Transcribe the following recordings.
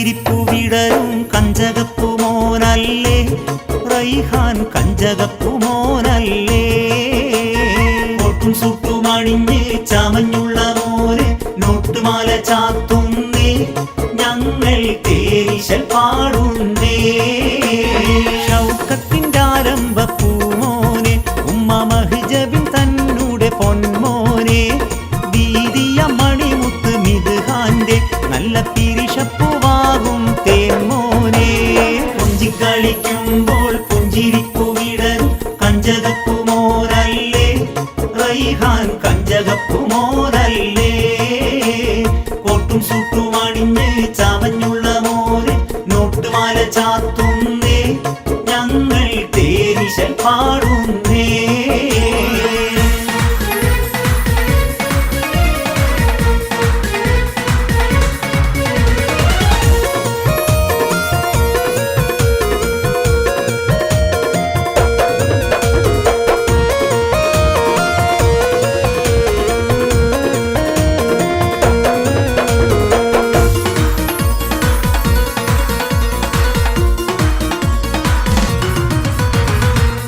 പുഞ്ചിരിപ്പു വിടരും കഞ്ചകപ്പുമോനല്ലേ റൈഹാൻ കഞ്ചകപ്പുമോനല്ലേ ഒട്ടും സുട്ടുമണിഞ്ഞ് ചമഞ്ഞുള്ള മോന് നോട്ടുമാല ചാത്തുന്നേ ഞങ്ങൾ തേരിശൽ പാടുന്നേ ഷൗക്കത്തിൻ്റെ ആരംഭപ്പൂമോനെ ഉമ്മ മഹ്ജബിൻ തന്നൂടെ പൊന്മോനെ വീതിയ മണിമുത്ത് മിദ്ഹാന്റെ നല്ല പിരിശപ്പുവാകും തേന്മോനെ കൊഞ്ചിക്കളിക്കുമ്പോൾ പുഞ്ചിരിപ്പു വിടരും കഞ്ചകപ്പുമോനല്ലേ റൈഹാൻ കഞ്ചകപ്പുമോനല്ലേ കോട്ടും സൂട്ടുമണിഞ്ഞ് ചമഞ്ഞുള്ള മോന് നോട്ടുമാല ചാത്തുന്നേ ഞങ്ങൾ തേരിശൽ പാടുന്നേ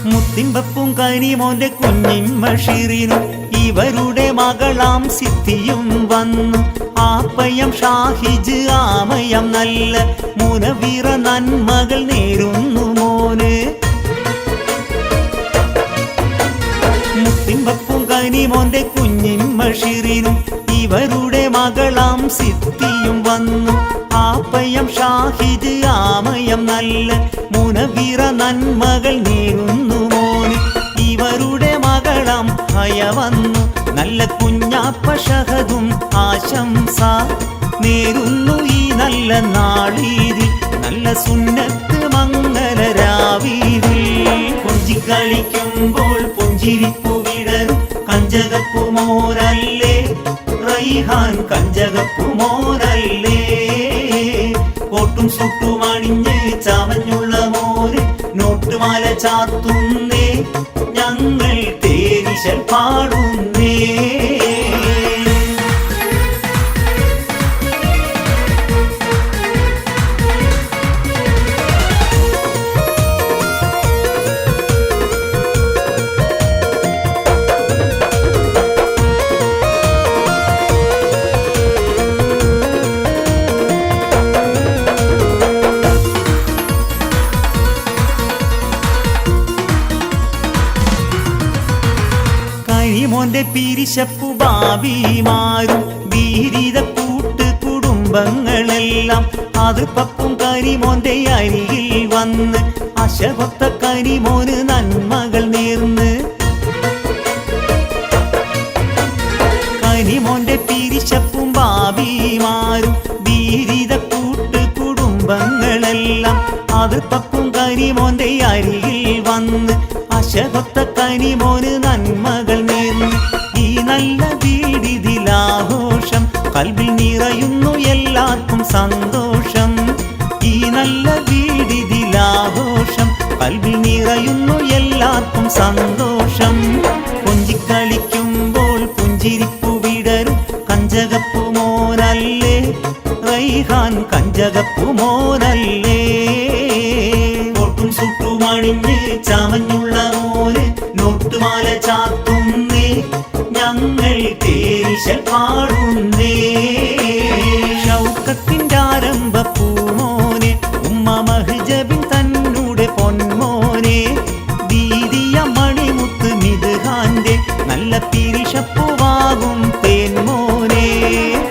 മുത്തിമ്പപ്പും കനിമോന്റെ കുഞ്ഞിമ്മ ഷിറിനും ഇവരുടെ മകളാം സിദ്ധിയും വന്നു ആപ്പയം ഷാഹിജ് ആമയം നല്ല മുനവിറ നന്മകൾ നേരുന്നു മോന് മുത്തിമ്പപ്പും കനിമോന്റെ കുഞ്ഞിമ്മ ഷിറിനും ഇവരുടെ മകളാം സിദ്ധിയും വന്നു ആപ്പയം ഷാഹിജ് ആമയം നല്ല മുനവിറ നന്മകൾ നേരുന്നു മോന് ഇവരുടെ മകളാം ഹയ വന്നു നല്ല കുഞ്ഞാപ്പ ഷഹദും ആശംസ നേരുന്നു ഈ നല്ല നാളീതിൽ നല്ല സുന്നത്ത് മംഗളരാവീതിൽ കൊഞ്ചിക്കളിക്കുമ്പോൾ പുഞ്ചിരിപ്പു വിടരും കഞ്ചകപ്പുമോനല്ലേ റൈഹാൻ കഞ്ചകപ്പുമോനല്ലേ കോട്ടും സുട്ടുമണിഞ്ഞ് ചമഞ്ഞുള്ള മോന് നോട്ടുമാല ചാത്തുന്നേ ഞങ്ങൾ തേരിശൽ പാടുന്നേ കരിമോന്റെ പിരിശപ്പു ബാബിമാരും വീരിത കൂട്ട് കുടുംബങ്ങളെല്ലാം അത് പപ്പും കരിമോന്റെ അരികിൽ വന്ന് അശഭക്ത കരിമോന് നന്മകൾ നേർന്ന് കരിമോന്റെ പിരിശപ്പും ബാബിമാരും വീരിത കൂട്ട് കുടുംബങ്ങളെല്ലാം അത് പപ്പും കരിമോന്റെ അരികിൽ വന്ന് അശഭക്ത കരിമോന് നന്മകൾ നേർന്ന് ഈ നല്ല വീടിതിലാഘോഷം കൽബിൽ നിറയുന്നു എല്ലാവർക്കും സന്തോഷം ഈ നല്ല വീടിതിലാഘോഷം കൽബിൽ നിറയുന്നു എല്ലാവർക്കും സന്തോഷം കൊഞ്ചിക്കളിക്കുമ്പോൾ പുഞ്ചിരിപ്പു വിടരും കഞ്ചകപ്പുമോനല്ലേ റൈഹാൻ കഞ്ചകപ്പുമോനല്ലേ ഒട്ടും സുട്ടുമണിഞ്ഞ് ചമഞ്ഞുള്ള മോന് നോട്ടുമാല ചാത്തുന്നേ ഞങ്ങൾ തേരിശൽ പാടുന്നേ ഷൗക്കത്തിൻ്റെ ആരംഭപ്പൂമോനെ ഉമ്മ മഹ്ജബിൻ തന്നൂടെ പൊന്മോനെ വീതിയ മണിമുത്ത് മിദ്ഹാന്റെ നല്ല പിരിശപ്പുവാകും തേന്മോനെ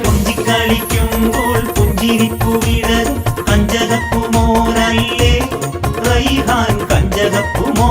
കൊഞ്ചിക്കളിക്കുമ്പോൾ പുഞ്ചിരിപ്പു വിടരും കഞ്ചകപ്പുമോനല്ലേ റൈഹാൻ കഞ്ചകപ്പുമോ